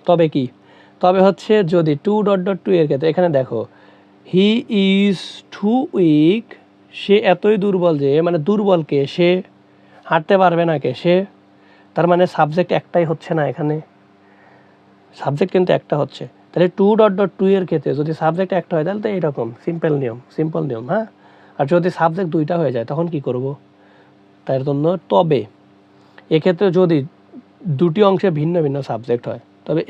তবে কি, তবে হচ্ছে যদি টু ডট ডট টু এর ক্ষেত্রে এখানে দেখো হি ইজ টু উইক, সে এতই দুর্বল যে, মানে দুর্বলকে সে, হাঁটতে পারবে না কে সে, তার মানে সাবজেক্ট একটাই হচ্ছে না এখানে, সাবজেক্ট কিন্তু একটা হচ্ছে। তাহলে টু ডট ডট টু এর ক্ষেত্রে যদি সাবজেক্ট একটা হয় তাহলে তো এইরকম সিম্পল নিয়ম, হ্যাঁ। আর যদি সাবজেক্ট দুইটা হয়ে যায় তখন কি করব, তার জন্য তবে এক্ষেত্রে যদি দুটি অংশে ভিন্ন ভিন্ন সাবজেক্ট হয়, তবে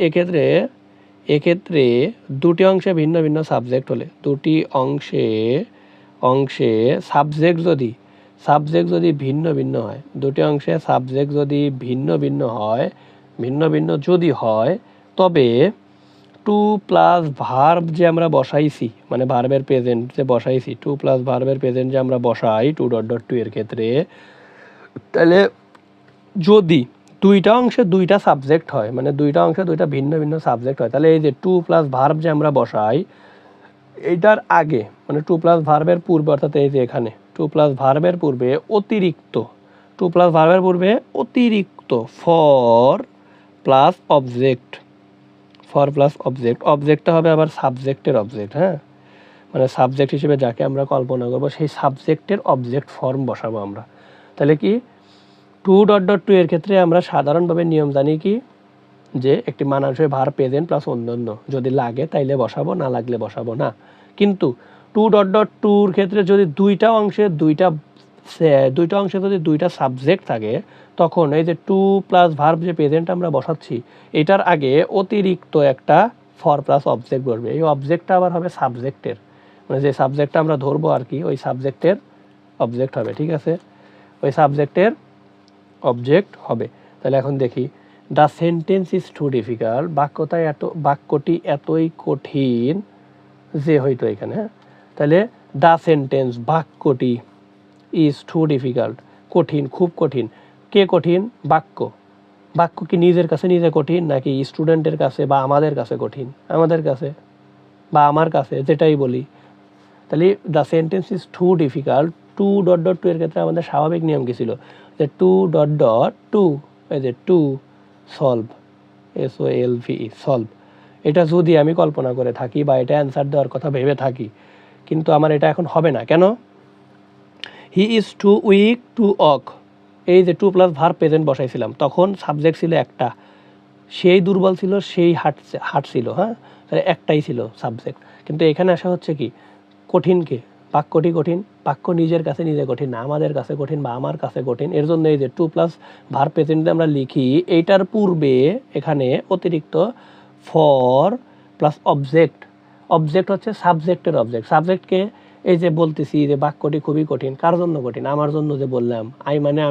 এক্ষেত্রে দুটি অংশে ভিন্ন ভিন্ন সাবজেক্ট হলে, দুটি অংশে সাবজেক্ট যদি ভিন্ন ভিন্ন হয়, দুটি অংশে সাবজেক্ট যদি ভিন্ন ভিন্ন যদি হয়, তবে টু প্লাস ভার্ব যে আমরা বসাইছি, মানে ভার্বের প্রেজেন্ট যে বসাইছি, টু প্লাস ভার্বের প্রেজেন্ট যে আমরা বসাই টু ডট ডট টু এর ক্ষেত্রে, তাহলে যদি দুইটা অংশে দুইটা সাবজেক্ট হয়, মানে দুইটা অংশে দুইটা ভিন্ন ভিন্ন সাবজেক্ট হয়, তাহলে এই যে টু প্লাস ভার্ব যে আমরা বসাই, এইটার আগে মানে টু প্লাস ভার্বের পূর্বে, অর্থাৎ এই যে এখানে টু প্লাস ভার্বের পূর্বে অতিরিক্ত ফর প্লাস অবজেক্টটা হবে আবার সাবজেক্টের অবজেক্ট, হ্যাঁ, মানে সাবজেক্ট হিসেবে যাকে আমরা কল্পনা করবো সেই সাবজেক্টের অবজেক্ট ফর্ম বসাবো আমরা। তাহলে কি টু ডট ডট টু এর ক্ষেত্রে আমরা সাধারণভাবে নিয়ম জানি কি, যে একটি মানানসই ভার্ব প্রেজেন্ট প্লাস অন্যান্য, যদি লাগে তাইলে বসাবো, না লাগলে বসাবো না। কিন্তু টু ডট ডট টুর ক্ষেত্রে যদি দুইটা অংশে যদি দুইটা সাবজেক্ট থাকে, তখন এই যে টু প্লাস ভার্ব যে প্রেজেন্ট আমরা বসাচ্ছি, এটার আগে অতিরিক্ত একটা ফর প্লাস অবজেক্ট বসবে। এই অবজেক্টটা আবার হবে সাবজেক্টের, মানে যে সাবজেক্টটা আমরা ধরবো আর কি, ওই সাবজেক্টের অবজেক্ট হবে, ঠিক আছে, ওই সাবজেক্টের অবজেক্ট হবে। তাহলে এখন দেখি, the sentence is too difficult, বাক্যটি এতই কঠিন যে, হয়তো এখানে, হ্যাঁ, তাহলে দ্য সেন্টেন্স বাক্যটি ইজ টু ডিফিকাল্ট কঠিন, খুব কঠিন। কে কঠিন? বাক্য কি নিজের কাছে নিজে কঠিন, নাকি স্টুডেন্টের কাছে বা আমাদের কাছে কঠিন? আমাদের কাছে বা আমার কাছে, যেটাই বলি। তাহলে the sentence is too difficult, too dot dot to এর ক্ষেত্রে আমাদের স্বাভাবিক নিয়ম কি ছিল, যে টু ডট ডট টু, এই যে টু সলভ, SOLVE সলভ, এটা যদি আমি কল্পনা করে থাকি বা এটা অ্যান্সার দেওয়ার কথা ভেবে থাকি, কিন্তু আমার এটা এখন হবে না। কেন? He is too weak to walk, এই যে টু প্লাস ভার্ব প্রেজেন্ট বসাইছিলাম, তখন সাবজেক্ট ছিল একটা, সেই দুর্বল ছিল, সেই হাঁটছিল, হ্যাঁ, তাহলে একটাই ছিল সাবজেক্ট। কিন্তু এখানে আসা হচ্ছে কি, কঠিনকে, বাক্যটি কঠিন, বাক্য নিজের কাছে নিজে কঠিন না, আমাদের কাছে কঠিন বা আমার কাছে কঠিন। এর জন্য এই যে টু প্লাস ভার্ব প্রেজেন্টে আমরা লিখি, এইটার পূর্বে এখানে অতিরিক্ত ফর প্লাস অবজেক্ট হচ্ছে সাবজেক্টের অবজেক্ট। সাবজেক্টকে এই যে বলতেছি যে বাক্যটি খুবই কঠিন, কার জন্য কঠিন? আমার জন্য। যে বললাম আই মানে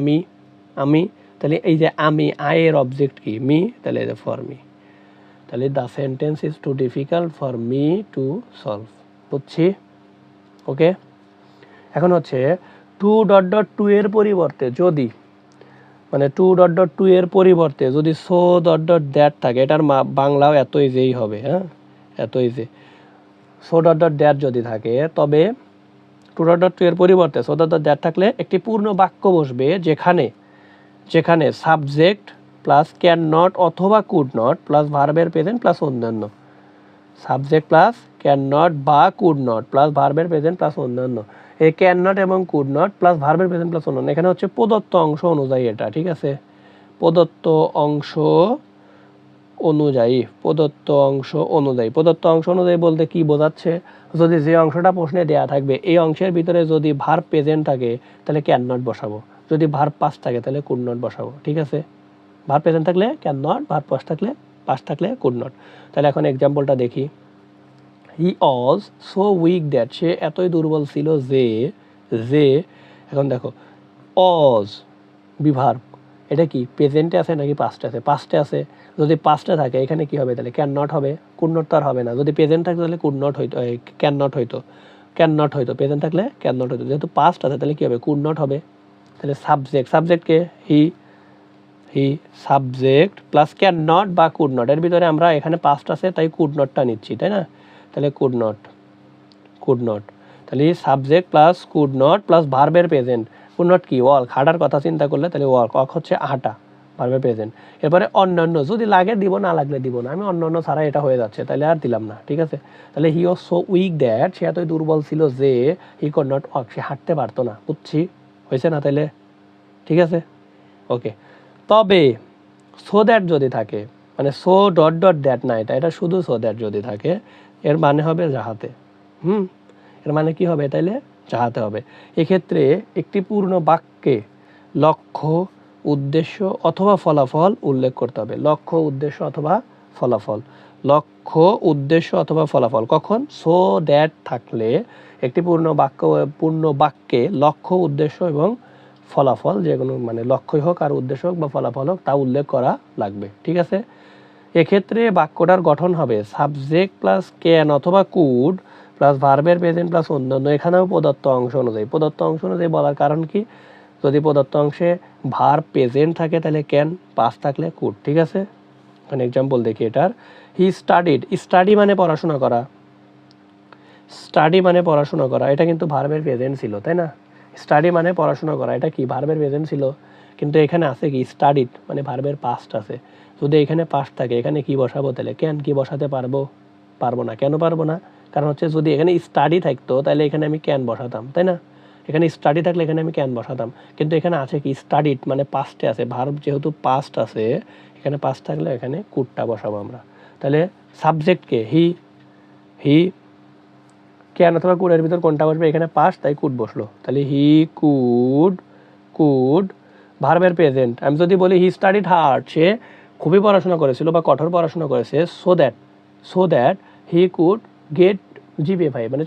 আমি, তাহলে এই যে আমি, আয়ের অবজেক্ট কি? মি, তাহলে এই যে ফর মি, তাহলে the sentence is too difficult for me to solve. বুঝছি? ওকে। এখন হচ্ছে টু ডট ডট টু এর পরিবর্তে যদি, মানে টু ডট ডট টু এর পরিবর্তে যদি সো ডট ডট দ্যাট থাকে, এটার বাংলাও এত ইজিই হবে, হ্যাঁ, এত easy. So dot dot that যদি থাকে, তবে টু ডট ডট টু এর পরিবর্তে সো ডট ডট দ্যাট থাকলে একটি পূর্ণ বাক্য বসবে, যেখানে সাবজেক্ট প্লাস ক্যান নট অথবা কুড নট প্লাস ভার্বের প্রেজেন্ট প্লাস অন্যান্য, সাবজেক্ট প্লাস ক্যান নট বা কুড নট প্লাস ভার্বের প্রেজেন্ট প্লাস অন্যান্য। এই ক্যান নট এবং কুড নট প্লাস ভার্বের প্রেজেন্ট প্লাস অন্যান্য এখানে হচ্ছে প্রদত্ত অংশ অনুযায়ী, এটা ঠিক আছে, প্রদত্ত অংশ অনুযায়ী বলতে কি বোঝাচ্ছে? যদি যে অংশটা প্রশ্নে দেয়া থাকবে এই অংশের ভিতরে যদি ভার্ব প্রেজেন্ট থাকে তাহলে ক্যান নট বসাবো, যদি ভার্ব পাস্ট থাকে তাহলে কুড নট বসাবো, ঠিক আছে। ভার্ব প্রেজেন্ট থাকলে ক্যান নট, ভার্ব পাস্ট থাকলে কুড নট। তাহলে এখন এক্সাম্পলটা দেখি। হি ওয়াজ সো উইক দ্যাট, সে এতই দুর্বল ছিল যে এখন দেখো ওয়াজ বিভার্ব, এটা কি প্রেজেন্টে আছে নাকি পাস্টে আছে? পাস্টে আছে। যদি পাস্টে থাকে এখানে কি হবে? তাহলে ক্যান নট হবে, কুড নট তো আর হবে না। যদি প্রেজেন্ট থাকে তাহলে কুড নট হইতো, ক্যান নট হইতো, প্রেজেন্ট থাকলে ক্যান নট হইতো। যেহেতু পাস্ট আছে তাহলে কি হবে? কুড নট হবে। তাহলে সাবজেক্টকে হি সাবজেক্ট প্লাস ক্যান নট বা কুড নট, এর ভিতরে আমরা এখানে পাস্ট আছে তাই কুড নটটা নিচ্ছি, তাই না? তাহলে কুড নট, তাহলে subject plus could not plus ভার্বের প্রেজেন্ট। কুড নট কি? ওয়াক, হাঁটার কথা চিন্তা করলে তাহলে ওয়াক হচ্ছে হাঁটা, ভার্বের প্রেজেন্ট। এরপরে অন্যান্য, যদি লাগে দিব, না লাগলে দিব না, আমি অন্যান্য ছাড়া এটা হয়ে যাচ্ছে, তাহলে আর দিলাম না, ঠিক আছে। তাহলে হি ওয়াজ সো উইক দ্যাট, সে এতই দুর্বল ছিল যে হি কুড নট ওয়াক, সে হাঁটতে পারতো না। বুঝছি, হয়েছে না তাইলে, ঠিক আছে, ওকে। তবে সো দ্যাট যদি থাকে, মানে সো ডট ডট দ্যাট না, এটা শুধু সো দ্যাট যদি থাকে, এর মানে হবে যাহাতে। এর মানে কি হবে তাইলে? যাহাতে হবে। এক্ষেত্রে একটি পূর্ণ বাক্যে লক্ষ্য, উদ্দেশ্য অথবা ফলাফল উল্লেখ করতে হবে। লক্ষ্য, উদ্দেশ্য অথবা ফলাফল। লক্ষ্য, উদ্দেশ্য অথবা ফলাফল কখন? সো দ্যাট থাকলে একটি পূর্ণ বাক্যে লক্ষ্য, উদ্দেশ্য এবং ফলাফল, যে কোনো মানে লক্ষ্যই হোক আর উদ্দেশ্য হোক বা ফলাফল হোক, তা উল্লেখ করা লাগবে, ঠিক আছে। এক্ষেত্রে বাক্যটার গঠন হবে সাবজেক্ট প্লাস ক্যান অথবা কুড প্লাস ভার্বের প্রেজেন্ট প্লাস অন্যান্য। এখানেও প্রদত্ত অংশ অনুযায়ী, বলার কারণ কি? যদি প্রদত্ত অংশে ভার্ব প্রেজেন্ট থাকে তাহলে ক্যান, পাস্ট থাকলে কুড, ঠিক আছে। এখানে এক্সাম্পল দেখি এটার। হি স্টাডিড, স্টাডি মানে পড়াশোনা করা, এটা কিন্তু ভার্বের প্রেজেন্ট ছিল, তাই না? স্টাডি মানে পড়াশোনা করা, এটা কি ভার্বের প্রেজেন্ট ছিল, কিন্তু এখানে আছে কি স্টাডিড মানে ভার্বের পাস্ট আছে। যদি এখানে পাস্ট থাকে, এখানে কি বসাবো তাহলে? ক্যান কি বসাতে পারবো না। কেন পারবো না? কারণ হচ্ছে যদি এখানে স্টাডি থাকতো তাহলে এখানে আমি ক্যান বসাতাম, তাই না? এখানে স্টাডি থাকলে এখানে আমি ক্যান বসাতাম, কিন্তু এখানে আছে কি স্টাডিড মানে পাস্টে আছে, ভার্ব যেহেতু পাস্ট আছে, এখানে পাস্ট থাকলে এখানে কুডটা বসাবো আমরা। তাহলে সাবজেক্টকে হি ক্যান অথবা কুডের ভিতর কোনটা বসবে? এখানে পাস্ট, তাই কুড বসলো। তাহলে হি কুড ভার্বের প্রেজেন্ট। আমি যদি বলি হি স্টাডিড হার্ড, সে খুবই পড়াশোনা করেছিল বা কঠোর পড়াশোনা করেছে, so that he could get GPA 5, মানে